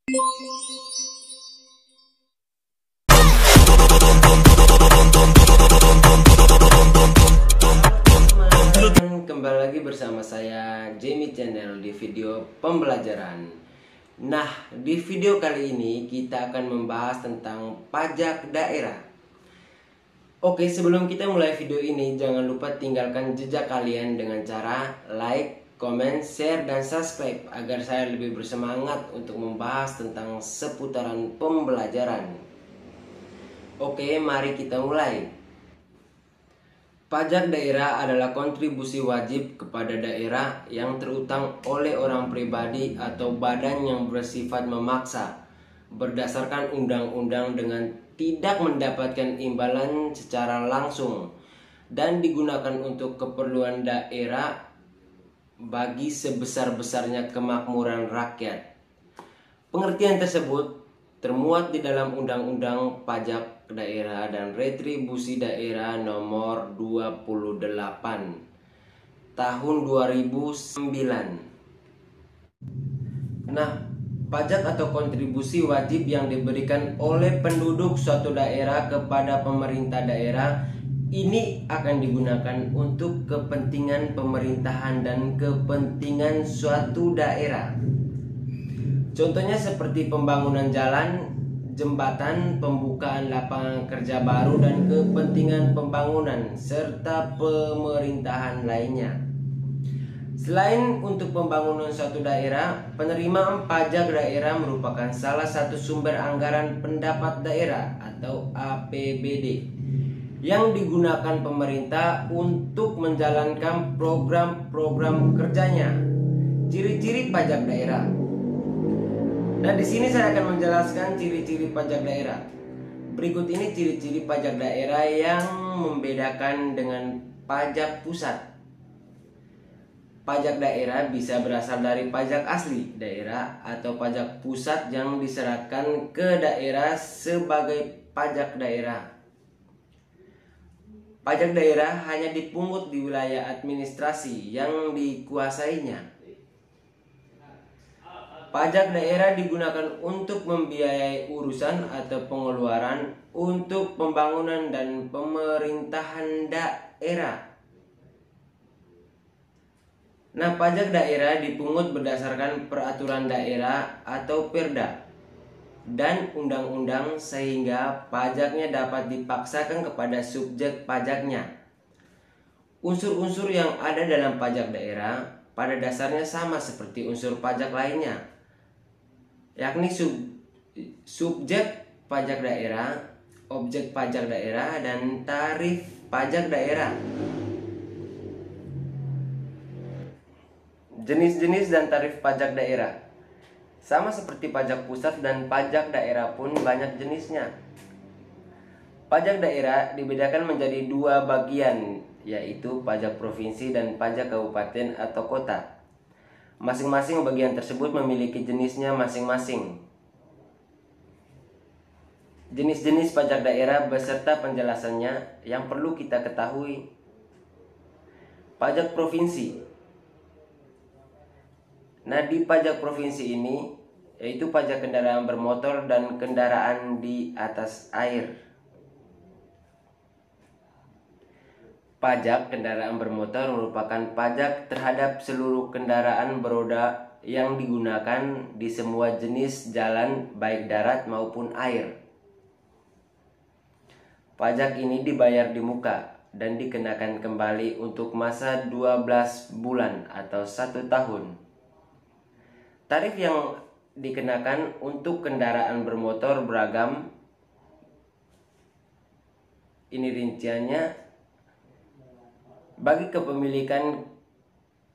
Kembali lagi bersama saya Jamie Channel di video pembelajaran. Nah, di video kali ini kita akan membahas tentang pajak daerah. Oke, sebelum kita mulai video ini, jangan lupa tinggalkan jejak kalian dengan cara like, comment, share, dan subscribe agar saya lebih bersemangat untuk membahas tentang seputaran pembelajaran. Oke, mari kita mulai. Pajak daerah adalah kontribusi wajib kepada daerah yang terutang oleh orang pribadi atau badan yang bersifat memaksa berdasarkan undang-undang dengan tidak mendapatkan imbalan secara langsung dan digunakan untuk keperluan daerah bagi sebesar-besarnya kemakmuran rakyat. Pengertian tersebut termuat di dalam Undang-Undang Pajak Daerah dan Retribusi Daerah Nomor 28 Tahun 2009. Nah, pajak atau kontribusi wajib yang diberikan oleh penduduk suatu daerah kepada pemerintah daerah ini akan digunakan untuk kepentingan pemerintahan dan kepentingan suatu daerah. Contohnya seperti pembangunan jalan, jembatan, pembukaan lapangan kerja baru, dan kepentingan pembangunan serta pemerintahan lainnya. Selain untuk pembangunan suatu daerah, penerimaan pajak daerah merupakan salah satu sumber anggaran pendapat daerah atau APBD yang digunakan pemerintah untuk menjalankan program-program kerjanya. Ciri-ciri pajak daerah. Nah, di sini saya akan menjelaskan ciri-ciri pajak daerah. Berikut ini ciri-ciri pajak daerah yang membedakan dengan pajak pusat. Pajak daerah bisa berasal dari pajak asli daerah atau pajak pusat yang diserahkan ke daerah sebagai pajak daerah. Pajak daerah hanya dipungut di wilayah administrasi yang dikuasainya. Pajak daerah digunakan untuk membiayai urusan atau pengeluaran untuk pembangunan dan pemerintahan daerah. Nah, pajak daerah dipungut berdasarkan peraturan daerah atau perda dan undang-undang sehingga pajaknya dapat dipaksakan kepada subjek pajaknya. Unsur-unsur yang ada dalam pajak daerah pada dasarnya sama seperti unsur pajak lainnya, yakni subjek pajak daerah, objek pajak daerah, dan tarif pajak daerah. Jenis-jenis dan tarif pajak daerah sama seperti pajak pusat dan pajak daerah pun banyak jenisnya. Pajak daerah dibedakan menjadi dua bagian, yaitu pajak provinsi dan pajak kabupaten atau kota. Masing-masing bagian tersebut memiliki jenisnya masing-masing. Jenis-jenis pajak daerah beserta penjelasannya yang perlu kita ketahui. Pajak provinsi. Nah, di pajak provinsi ini yaitu pajak kendaraan bermotor dan kendaraan di atas air. Pajak kendaraan bermotor merupakan pajak terhadap seluruh kendaraan beroda yang digunakan di semua jenis jalan baik darat maupun air. Pajak ini dibayar di muka dan dikenakan kembali untuk masa 12 bulan atau 1 tahun. Tarif yang dikenakan untuk kendaraan bermotor beragam. Ini rinciannya. Bagi kepemilikan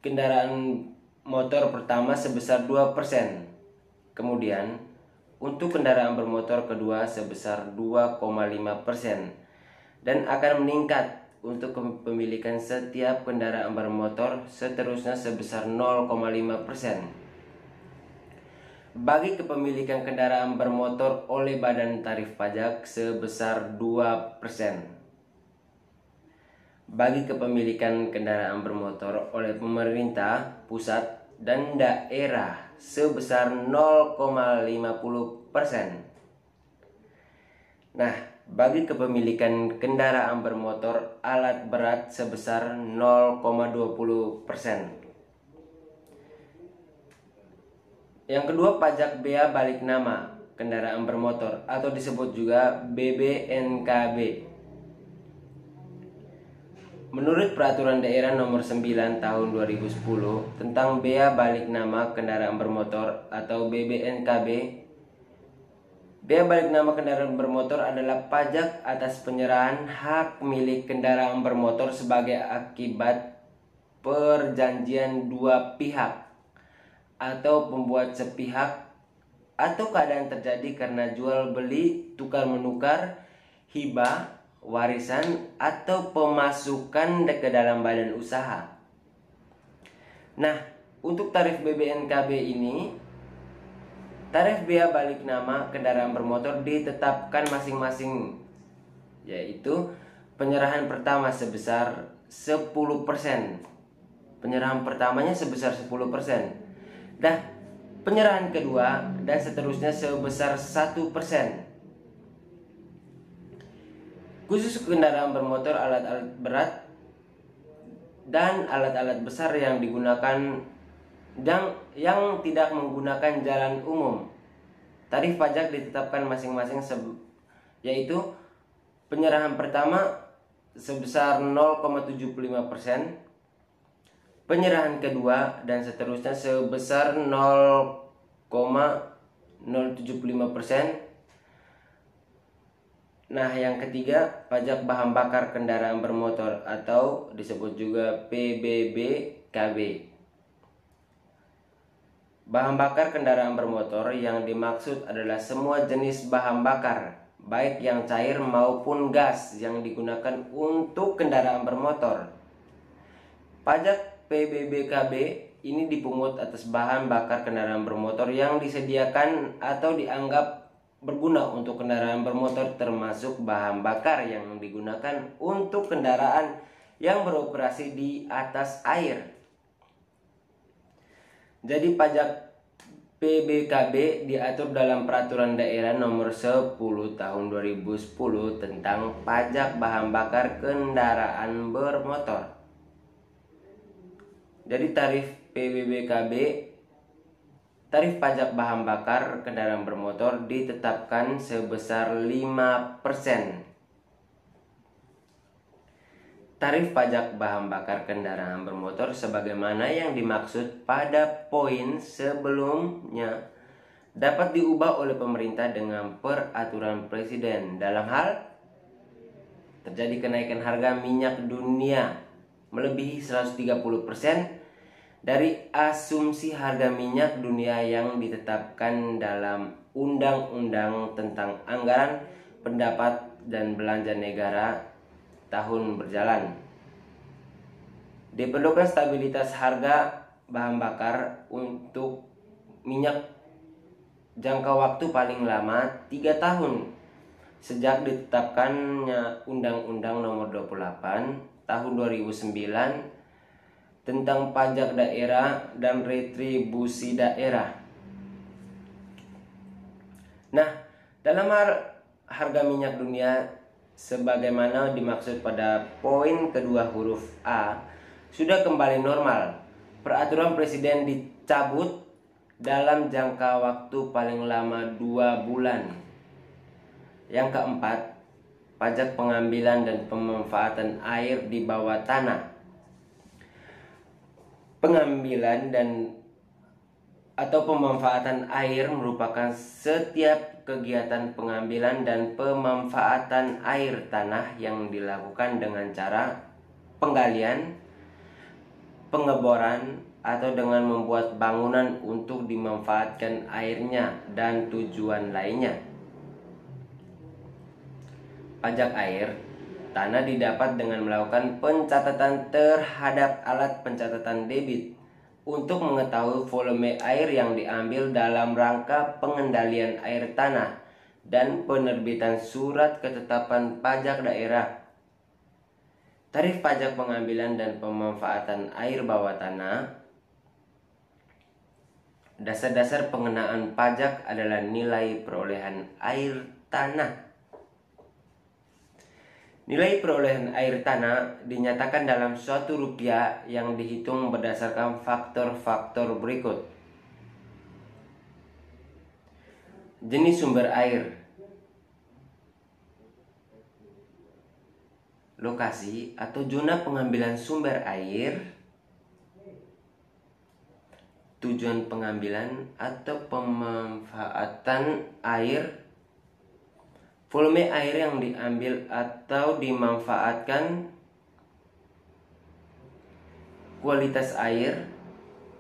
kendaraan motor pertama sebesar 2%. Kemudian untuk kendaraan bermotor kedua sebesar 2,5% dan akan meningkat untuk kepemilikan setiap kendaraan bermotor seterusnya sebesar 0,5%. Bagi kepemilikan kendaraan bermotor oleh Badan Tarif Pajak sebesar 2%. Bagi kepemilikan kendaraan bermotor oleh pemerintah pusat dan daerah sebesar 0,50%. Nah, bagi kepemilikan kendaraan bermotor alat berat sebesar 0,20%. Yang kedua, pajak bea balik nama kendaraan bermotor atau disebut juga BBNKB. Menurut Peraturan Daerah Nomor 9 Tahun 2010 tentang bea balik nama kendaraan bermotor atau BBNKB, bea balik nama kendaraan bermotor adalah pajak atas penyerahan hak milik kendaraan bermotor sebagai akibat perjanjian dua pihak atau pembuat sepihak atau keadaan terjadi karena jual beli, tukar menukar, hibah, warisan atau pemasukan ke dalam badan usaha. Nah, untuk tarif BBNKB ini, tarif bea balik nama kendaraan bermotor ditetapkan masing-masing, yaitu penyerahan pertama sebesar 10%. Penyerahan pertamanya sebesar 10%. Nah, penyerahan kedua dan seterusnya sebesar 1%. Khusus kendaraan bermotor, alat-alat berat dan alat-alat besar yang digunakan yang tidak menggunakan jalan umum, tarif pajak ditetapkan masing-masing yaitu penyerahan pertama sebesar 0,75%, penyerahan kedua dan seterusnya sebesar 0,075%. Nah, yang ketiga, pajak bahan bakar kendaraan bermotor atau disebut juga PBBKB. Bahan bakar kendaraan bermotor yang dimaksud adalah semua jenis bahan bakar, baik yang cair maupun gas yang digunakan untuk kendaraan bermotor. Pajak PBBKB ini dipungut atas bahan bakar kendaraan bermotor yang disediakan atau dianggap berguna untuk kendaraan bermotor, termasuk bahan bakar yang digunakan untuk kendaraan yang beroperasi di atas air. Jadi pajak PBKB diatur dalam Peraturan Daerah Nomor 10 Tahun 2010 tentang pajak bahan bakar kendaraan bermotor. Jadi tarif PBBKB, tarif pajak bahan bakar kendaraan bermotor ditetapkan sebesar 5%. Tarif pajak bahan bakar kendaraan bermotor sebagaimana yang dimaksud pada poin sebelumnya dapat diubah oleh pemerintah dengan peraturan presiden dalam hal terjadi kenaikan harga minyak dunia melebihi 130% dari asumsi harga minyak dunia yang ditetapkan dalam Undang-Undang tentang Anggaran Pendapat dan Belanja Negara tahun berjalan. Diperlukan stabilitas harga bahan bakar untuk minyak jangka waktu paling lama 3 tahun sejak ditetapkannya Undang-Undang Nomor 28 Tahun 2009 tentang pajak daerah dan retribusi daerah. Nah, dalam harga minyak dunia sebagaimana dimaksud pada poin kedua huruf A sudah kembali normal. Peraturan presiden dicabut dalam jangka waktu paling lama 2 bulan. Yang keempat, pajak pengambilan dan pemanfaatan air di bawah tanah. Pengambilan atau pemanfaatan air merupakan setiap kegiatan pengambilan dan pemanfaatan air tanah yang dilakukan dengan cara penggalian, pengeboran, atau dengan membuat bangunan untuk dimanfaatkan airnya dan tujuan lainnya. Pajak air tanah didapat dengan melakukan pencatatan terhadap alat pencatatan debit untuk mengetahui volume air yang diambil dalam rangka pengendalian air tanah dan penerbitan surat ketetapan pajak daerah. Tarif pajak pengambilan dan pemanfaatan air bawah tanah Dasar-dasar pengenaan pajak adalah nilai perolehan air tanah. Nilai perolehan air tanah dinyatakan dalam suatu rupiah yang dihitung berdasarkan faktor-faktor berikut. Jenis sumber air, lokasi atau zona pengambilan sumber air, tujuan pengambilan atau pemanfaatan air, volume air yang diambil atau dimanfaatkan, kualitas air,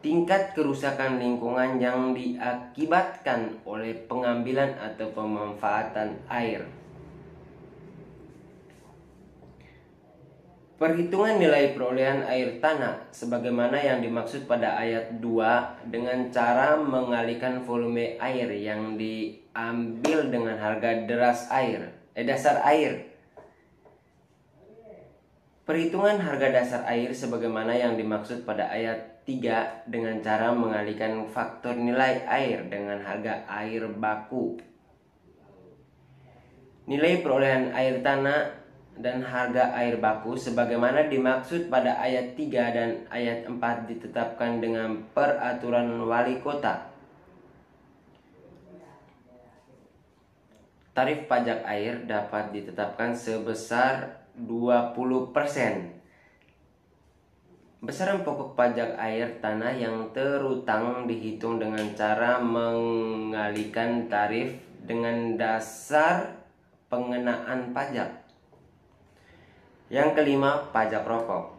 tingkat kerusakan lingkungan yang diakibatkan oleh pengambilan atau pemanfaatan air. Perhitungan nilai perolehan air tanah sebagaimana yang dimaksud pada ayat 2 dengan cara mengalihkan volume air yang diambil dengan harga dasar air. Perhitungan harga dasar air sebagaimana yang dimaksud pada ayat 3 dengan cara mengalihkan faktor nilai air dengan harga air baku. Nilai perolehan air tanah dan harga air baku sebagaimana dimaksud pada ayat 3 dan ayat 4 ditetapkan dengan peraturan wali kota. Tarif pajak air dapat ditetapkan sebesar 20%. Besaran pokok pajak air tanah yang terutang dihitung dengan cara mengalihkan tarif dengan dasar pengenaan pajak. Yang kelima, pajak rokok.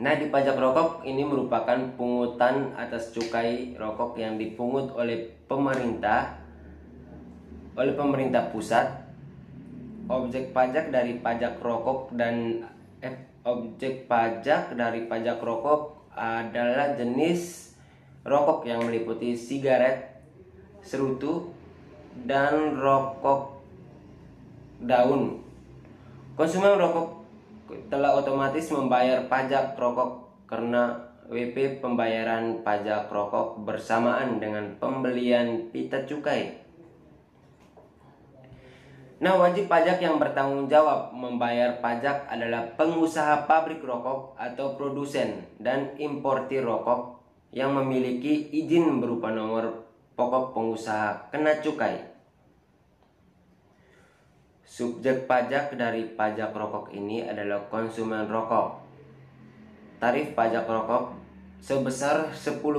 Nah, di pajak rokok ini merupakan pungutan atas cukai rokok yang dipungut oleh pemerintah pusat. Objek pajak dari pajak rokok adalah jenis rokok yang meliputi sigaret, serutu, dan rokok daun. Konsumen rokok telah otomatis membayar pajak rokok karena WP pembayaran pajak rokok bersamaan dengan pembelian pita cukai. Nah, wajib pajak yang bertanggung jawab membayar pajak adalah pengusaha pabrik rokok atau produsen dan importir rokok yang memiliki izin berupa nomor pokok pengusaha kena cukai. Subjek pajak dari pajak rokok ini adalah konsumen rokok. Tarif pajak rokok sebesar 10%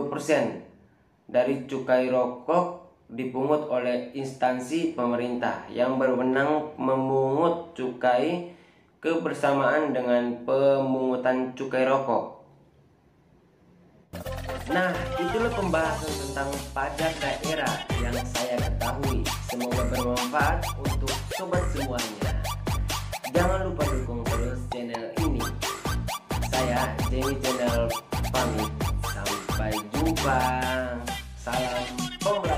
dari cukai rokok dipungut oleh instansi pemerintah yang berwenang memungut cukai kebersamaan dengan pemungutan cukai rokok. Nah, itulah pembahasan tentang pajak daerah yang saya ketahui. Semoga bermanfaat untuk sobat semuanya. Jangan lupa dukung terus channel ini. Saya Jamie Channel pamit. Sampai jumpa. Salam pembelajaran.